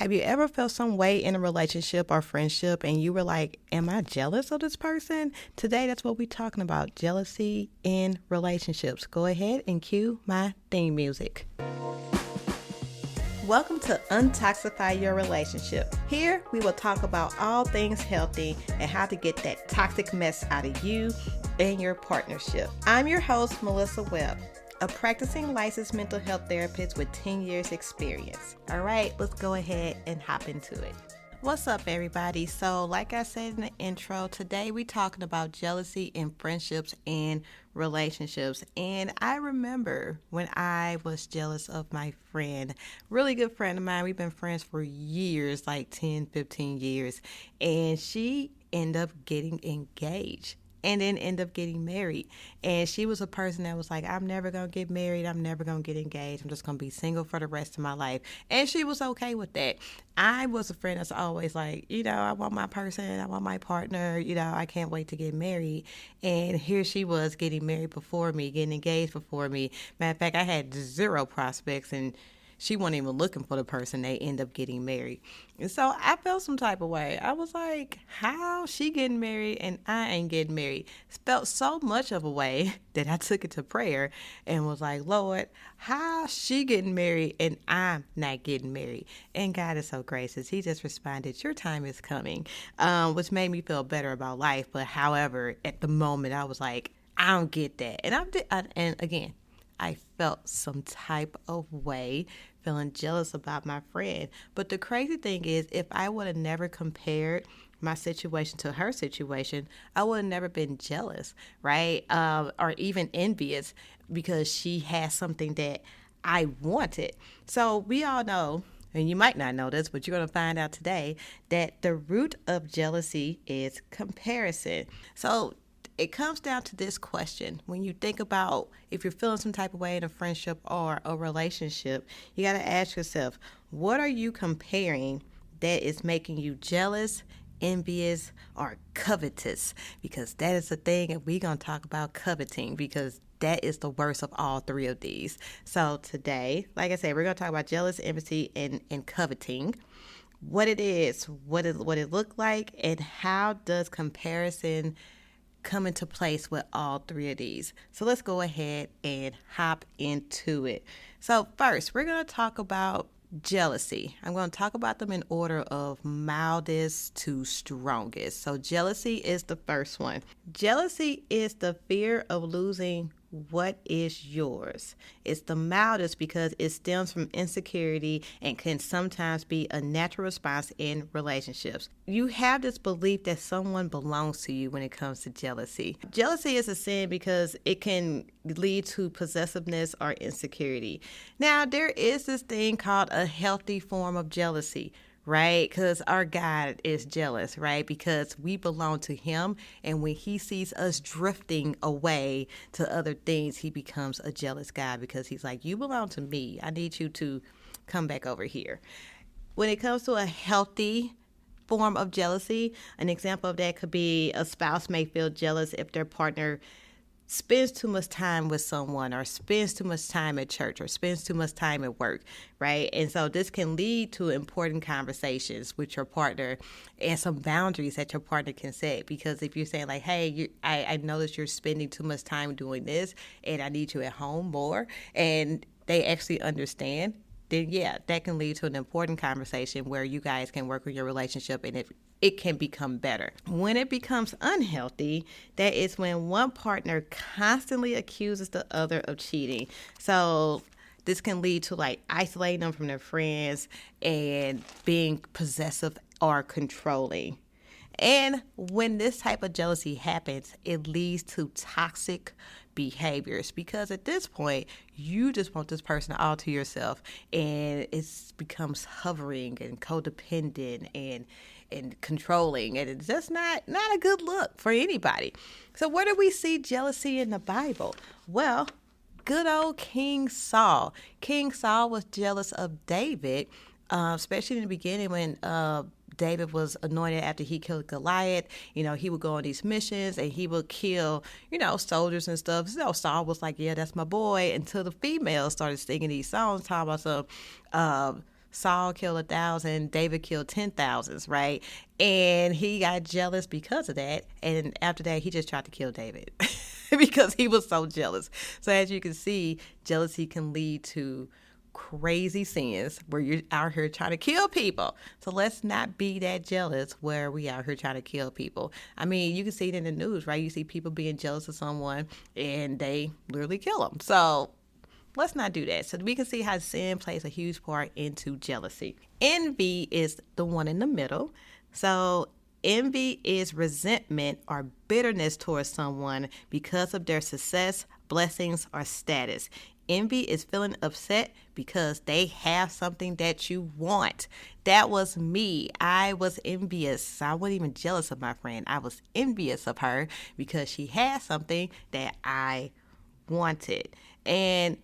Have you ever felt some way in a relationship or friendship and you were like, am I jealous of this person? Today, that's what we're talking about, jealousy in relationships. Go ahead and cue my theme music. Welcome to Untoxify Your Relationship. Here, we will talk about all things healthy and how to get that toxic mess out of you and your partnership. I'm your host, Melissa Webb, a practicing licensed mental health therapist with 10 years experience. All right, let's go ahead and hop into it. What's up, everybody? So like I said in the intro, today we're talking about jealousy in friendships and relationships. And I remember when I was jealous of my friend, really good friend of mine. We've been friends for years, like 10, 15 years. And she ended up getting engaged. And then end up getting married. And she was a person that was like, I'm never going to get married. I'm never going to get engaged. I'm just going to be single for the rest of my life. And she was okay with that. I was a friend that's always like, I want my person. I want my partner. I can't wait to get married. And here she was getting married before me, getting engaged before me. Matter of fact, I had zero prospects and she wasn't even looking for the person. They end up getting married. And so I felt some type of way. I was like, how she getting married and I ain't getting married? Felt so much of a way that I took it to prayer and was like, Lord, how she getting married and I'm not getting married? And God is so gracious. He just responded, your time is coming, which made me feel better about life. But however, at the moment, I was like, I don't get that. And again, I felt some type of way, feeling jealous about my friend. But the crazy thing is, if I would have never compared my situation to her situation, I would have never been jealous, right? Or even envious because she has something that I wanted. So we all know, and you might not know this, but you're going to find out today, that the root of jealousy is comparison. So it comes down to this question. When you think about if you're feeling some type of way in a friendship or a relationship, you got to ask yourself, what are you comparing that is making you jealous, envious, or covetous? Because that is the thing, and we're going to talk about coveting because that is the worst of all three of these. So today, like I said, we're going to talk about jealous, envy, and coveting. What it is, what it look like, and how does comparison come into place with all three of these. So let's go ahead and hop into it. So first, we're going to talk about jealousy. I'm going to talk about them in order of mildest to strongest. So jealousy is the first one. Jealousy is the fear of losing what is yours. It's the mildest because it stems from insecurity and can sometimes be a natural response in relationships. You have this belief that someone belongs to you when it comes to jealousy. Jealousy is a sin because it can lead to possessiveness or insecurity. Now, there is this thing called a healthy form of jealousy, right? Because our God is jealous, right? Because we belong to him. And when he sees us drifting away to other things, he becomes a jealous God because he's like, you belong to me. I need you to come back over here. When it comes to a healthy form of jealousy, an example of that could be a spouse may feel jealous if their partner spends too much time with someone or spends too much time at church or spends too much time at work, right? And so this can lead to important conversations with your partner and some boundaries that your partner can set. Because if you're saying like, hey, I noticed you're spending too much time doing this and I need you at home more, and they actually understand, then yeah, that can lead to an important conversation where you guys can work on your relationship and it can become better. When it becomes unhealthy, that is when one partner constantly accuses the other of cheating. So this can lead to like isolating them from their friends and being possessive or controlling. And when this type of jealousy happens, it leads to toxic behaviors because at this point, you just want this person all to yourself, and it becomes hovering and codependent and controlling, and it's just not a good look for anybody. So where do we see jealousy in the Bible? Well, good old King Saul. King Saul was jealous of David, especially in the beginning when David was anointed after he killed Goliath. He would go on these missions and he would kill, soldiers and stuff. So Saul was like, yeah, that's my boy, until the females started singing these songs talking about some Saul killed 1,000, David killed 10,000s, right? And he got jealous because of that. And after that, he just tried to kill David because he was so jealous. So as you can see, jealousy can lead to crazy sins where you're out here trying to kill people. So let's not be that jealous where we out here trying to kill people. I mean, you can see it in the news, right? You see people being jealous of someone and they literally kill them. So let's not do that. So we can see how sin plays a huge part into jealousy. Envy is the one in the middle. So envy is resentment or bitterness towards someone because of their success, blessings, or status. Envy is feeling upset because they have something that you want. That was me. I was envious. I wasn't even jealous of my friend. I was envious of her because she had something that I wanted. And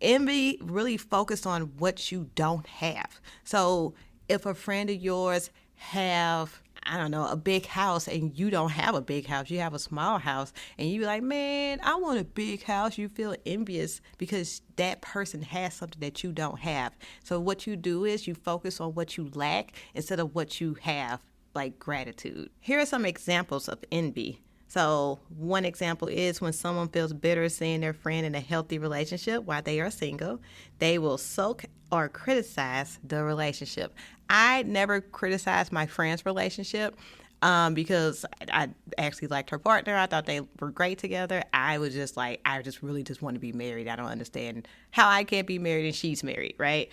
envy really focused on what you don't have. So if a friend of yours have, I don't know, a big house and you don't have a big house, you have a small house, and you be like, man, I want a big house. You feel envious because that person has something that you don't have. So what you do is you focus on what you lack instead of what you have, like gratitude. Here are some examples of envy. So one example is when someone feels bitter seeing their friend in a healthy relationship while they are single, they will sulk or criticize the relationship. I never criticized my friend's relationship because I actually liked her partner. I thought they were great together. I was just like, I just really just want to be married. I don't understand how I can't be married and she's married, right?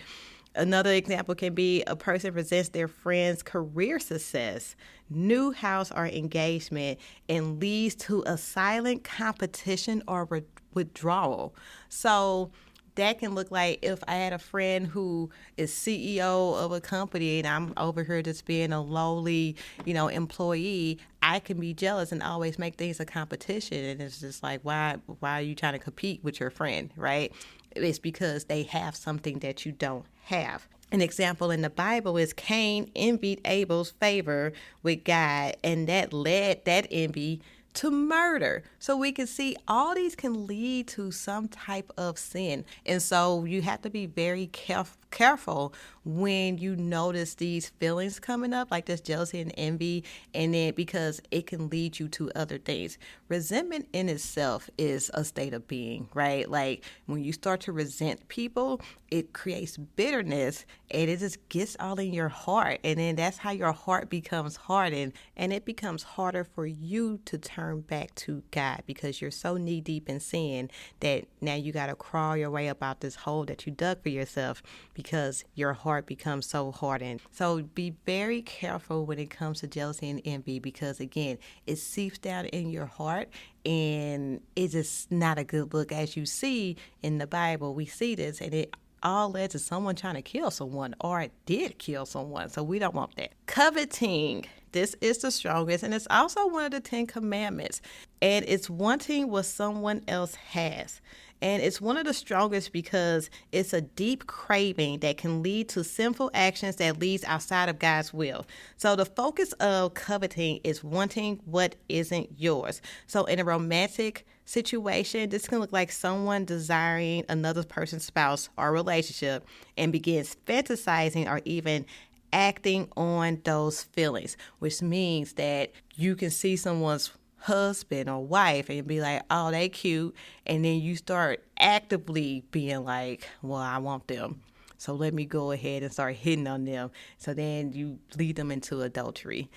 Another example can be a person resents their friend's career success, new house, or engagement, and leads to a silent competition or withdrawal. So that can look like if I had a friend who is CEO of a company and I'm over here just being a lowly, employee, I can be jealous and always make things a competition. And it's just like, why are you trying to compete with your friend, right? It's because they have something that you don't have. An example in the Bible is Cain envied Abel's favor with God, and that led that envy to murder. So we can see all these can lead to some type of sin. And so you have to be very careful when you notice these feelings coming up, like this jealousy and envy, and then because it can lead you to other things. Resentment in itself is a state of being, right? Like when you start to resent people, it creates bitterness and it just gets all in your heart. And then that's how your heart becomes hardened, and it becomes harder for you to turn back to God because you're so knee deep in sin that now you got to crawl your way up out this hole that you dug for yourself because your heart becomes so hardened. So be very careful when it comes to jealousy and envy because, again, it seeps down in your heart and it's just not a good look. As you see in the Bible, we see this, and it all led to someone trying to kill someone or it did kill someone. So we don't want that. Coveting. This is the strongest, and it's also one of the 10 commandments. And it's wanting what someone else has. And it's one of the strongest because it's a deep craving that can lead to sinful actions that leads outside of God's will. So the focus of coveting is wanting what isn't yours. So in a romantic situation, this can look like someone desiring another person's spouse or relationship and begins fantasizing or even acting on those feelings, which means that you can see someone's husband or wife and be like, oh, they cute. And then you start actively being like, well, I want them. So let me go ahead and start hitting on them. So then you lead them into adultery.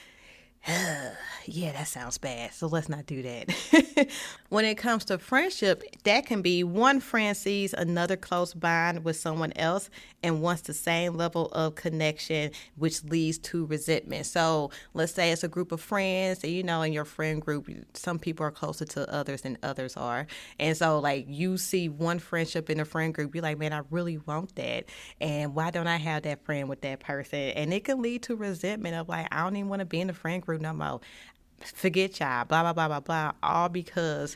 Yeah, that sounds bad. So let's not do that. When it comes to friendship, that can be one friend sees another close bond with someone else and wants the same level of connection, which leads to resentment. So let's say it's a group of friends, and in your friend group, some people are closer to others than others are. And so like you see one friendship in a friend group, you're like, man, I really want that. And why don't I have that friend with that person? And it can lead to resentment of like, I don't even want to be in the friend group no more. Forget y'all, blah, blah, blah, blah, blah, all because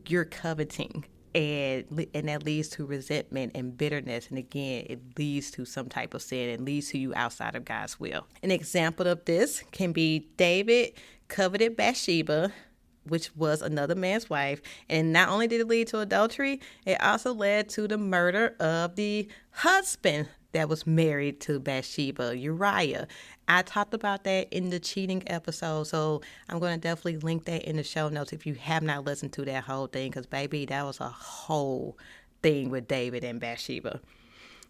you're coveting. And that leads to resentment and bitterness. And again, it leads to some type of sin. It leads to you outside of God's will. An example of this can be David coveted Bathsheba, which was another man's wife. And not only did it lead to adultery, it also led to the murder of the husband that was married to Bathsheba, Uriah. I talked about that in the cheating episode, so I'm going to definitely link that in the show notes if you have not listened to that whole thing, because, baby, that was a whole thing with David and Bathsheba.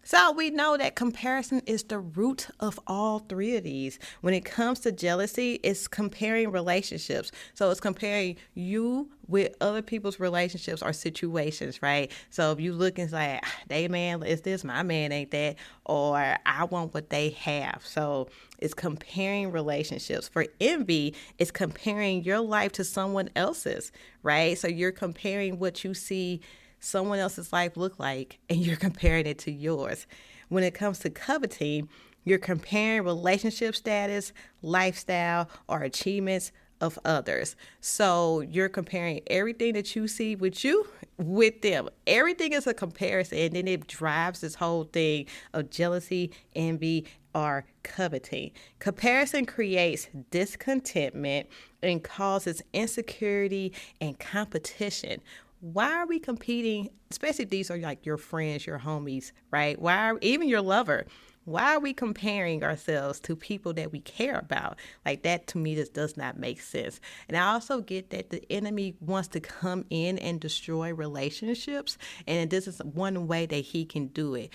So we know that comparison is the root of all three of these. When it comes to jealousy, it's comparing relationships. So it's comparing you with other people's relationships or situations, right? So if you look and say, they man is this, my man ain't that, or I want what they have. So it's comparing relationships. For envy, it's comparing your life to someone else's, right? So you're comparing what you see someone else's life look like, and you're comparing it to yours. When it comes to coveting, you're comparing relationship status, lifestyle, or achievements of others. So you're comparing everything that you see with you with them. Everything is a comparison, and then it drives this whole thing of jealousy, envy, or coveting. Comparison creates discontentment and causes insecurity and competition. Why are we competing, especially if these are like your friends, your homies, right? Even your lover? Why are we comparing ourselves to people that we care about? Like, that to me just does not make sense. And I also get that the enemy wants to come in and destroy relationships, and this is one way that he can do it.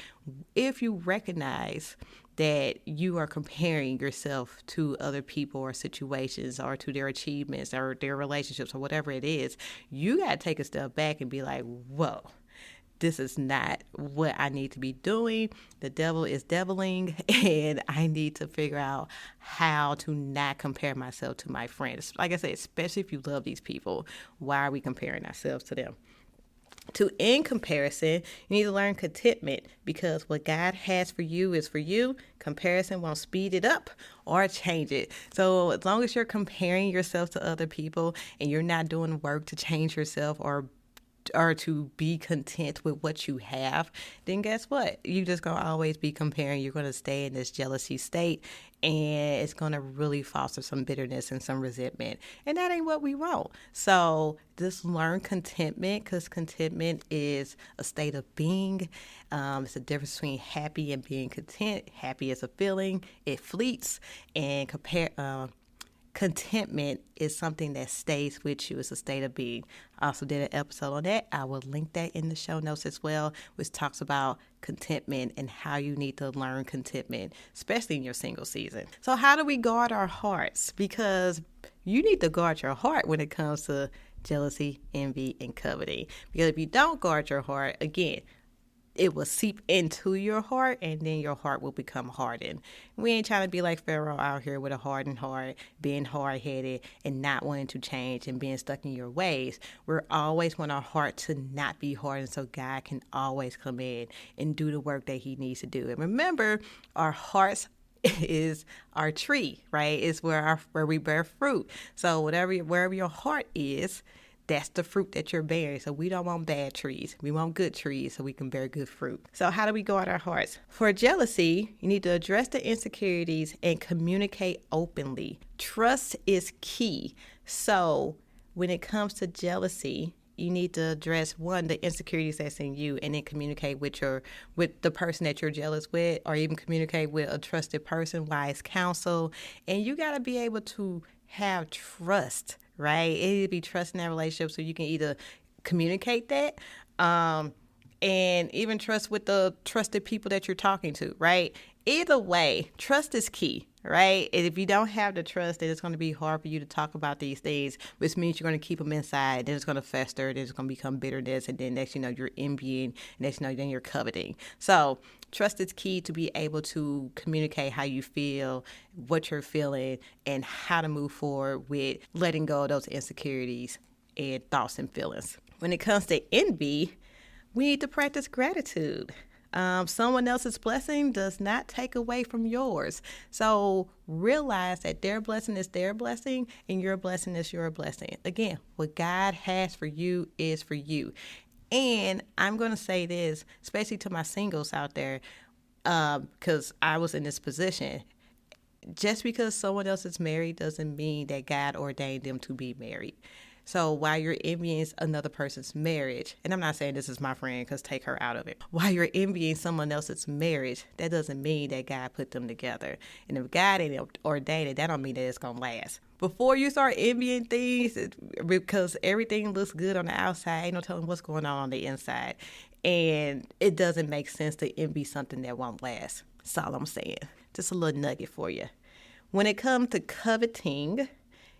If you recognize that you are comparing yourself to other people or situations or to their achievements or their relationships or whatever it is, you got to take a step back and be like, whoa, this is not what I need to be doing. The devil is deviling, and I need to figure out how to not compare myself to my friends. Like I said, especially if you love these people, why are we comparing ourselves to them? To end comparison, you need to learn contentment, because what God has for you is for you. Comparison won't speed it up or change it. So as long as you're comparing yourself to other people and you're not doing work to change yourself or to be content with what you have, then guess what? You're just going to always be comparing. You're going to stay in this jealousy state, and it's going to really foster some bitterness and some resentment. And that ain't what we want. So just learn contentment, because contentment is a state of being. It's a difference between happy and being content. Happy is a feeling. It fleets. And contentment is something that stays with you. It's a state of being. I also did an episode on that. I will link that in the show notes as well, which talks about contentment and how you need to learn contentment, especially in your single season. So how do we guard our hearts? Because you need to guard your heart when it comes to jealousy, envy, and coveting. Because if you don't guard your heart, again, it will seep into your heart, and then your heart will become hardened. We ain't trying to be like Pharaoh out here with a hardened heart, being hard-headed and not wanting to change and being stuck in your ways. We always want our heart to not be hardened, so God can always come in and do the work that he needs to do. And remember, our hearts is our tree, right? It's where we bear fruit. So wherever your heart is, that's the fruit that you're bearing. So we don't want bad trees. We want good trees so we can bear good fruit. So how do we guard our hearts? For jealousy, you need to address the insecurities and communicate openly. Trust is key. So when it comes to jealousy, you need to address, one, the insecurities that's in you, and then communicate with the person that you're jealous with, or even communicate with a trusted person, wise counsel. And you got to be able to have trust, right? It needs to be trust in that relationship, so you can either communicate that and even trust with the trusted people that you're talking to, right? Either way, trust is key, right? And if you don't have the trust, then it's going to be hard for you to talk about these things, which means you're going to keep them inside. Then it's going to fester. Then it's going to become bitterness. And then next you know, you're envying. Next you know, then you're coveting. So trust is key to be able to communicate how you feel, what you're feeling, and how to move forward with letting go of those insecurities and thoughts and feelings. When it comes to envy, we need to practice gratitude. Someone else's blessing does not take away from yours. So realize that their blessing is their blessing and your blessing is your blessing. Again, what God has for you is for you. And I'm going to say this, especially to my singles out there, because I was in this position. Just because someone else is married doesn't mean that God ordained them to be married. So while you're envying another person's marriage, and I'm not saying this is my friend because take her out of it. While you're envying someone else's marriage, that doesn't mean that God put them together. And if God ain't ordained it, that don't mean that it's going to last. Before you start envying things, because everything looks good on the outside, ain't no telling what's going on the inside. And it doesn't make sense to envy something that won't last. That's all I'm saying. Just a little nugget for you. When it comes to coveting,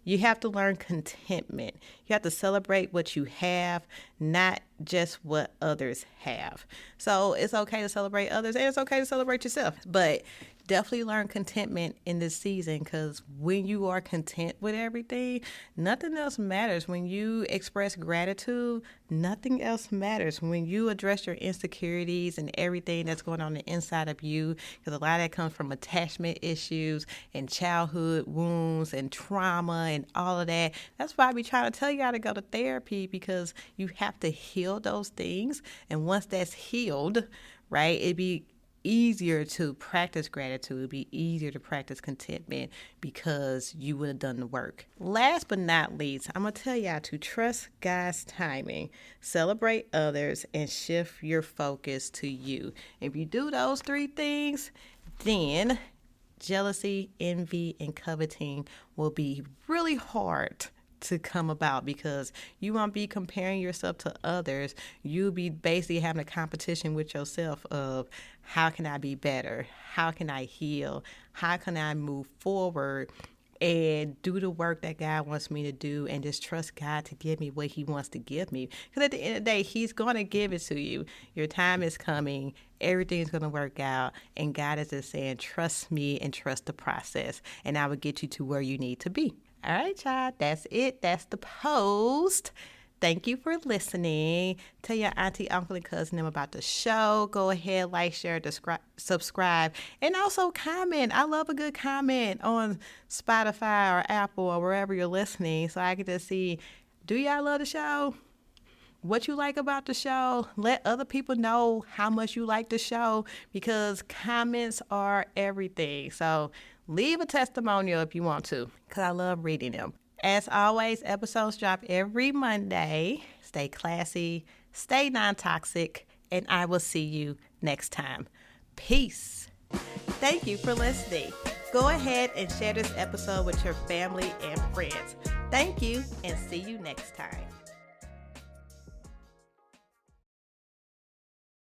you have to learn contentment. You have to celebrate what you have, not just what others have. So it's okay to celebrate others and it's okay to celebrate yourself. But definitely learn contentment in this season, because when you are content with everything, nothing else matters. When you express gratitude, nothing else matters. When you address your insecurities and everything that's going on the inside of you, because a lot of that comes from attachment issues and childhood wounds and trauma and all of that. That's why we try to tell you how to go to therapy, because you have to heal those things. And once that's healed, right, it'd be easier to practice gratitude. It'd be easier to practice contentment because you would have done the work. Last but not least, I'm going to tell y'all to trust God's timing, celebrate others, and shift your focus to you. If you do those three things, then jealousy, envy, and coveting will be really hard to come about, because you won't be comparing yourself to others. You'll be basically having a competition with yourself of how can I be better? How can I heal? How can I move forward and do the work that God wants me to do, and just trust God to give me what he wants to give me? Because at the end of the day, he's going to give it to you. Your time is coming. Everything's going to work out. And God is just saying, trust me and trust the process, and I will get you to where you need to be. All right, y'all, that's it. That's the post. Thank you for listening. Tell your auntie, uncle, and cousin them about the show. Go ahead, like, share, subscribe, and also comment. I love a good comment on Spotify or Apple or wherever you're listening, so I can just see, do y'all love the show? What you like about the show? Let other people know how much you like the show, because comments are everything. So leave a testimonial if you want to, because I love reading them. As always, episodes drop every Monday. Stay classy, stay non-toxic, and I will see you next time. Peace. Thank you for listening. Go ahead and share this episode with your family and friends. Thank you, and see you next time.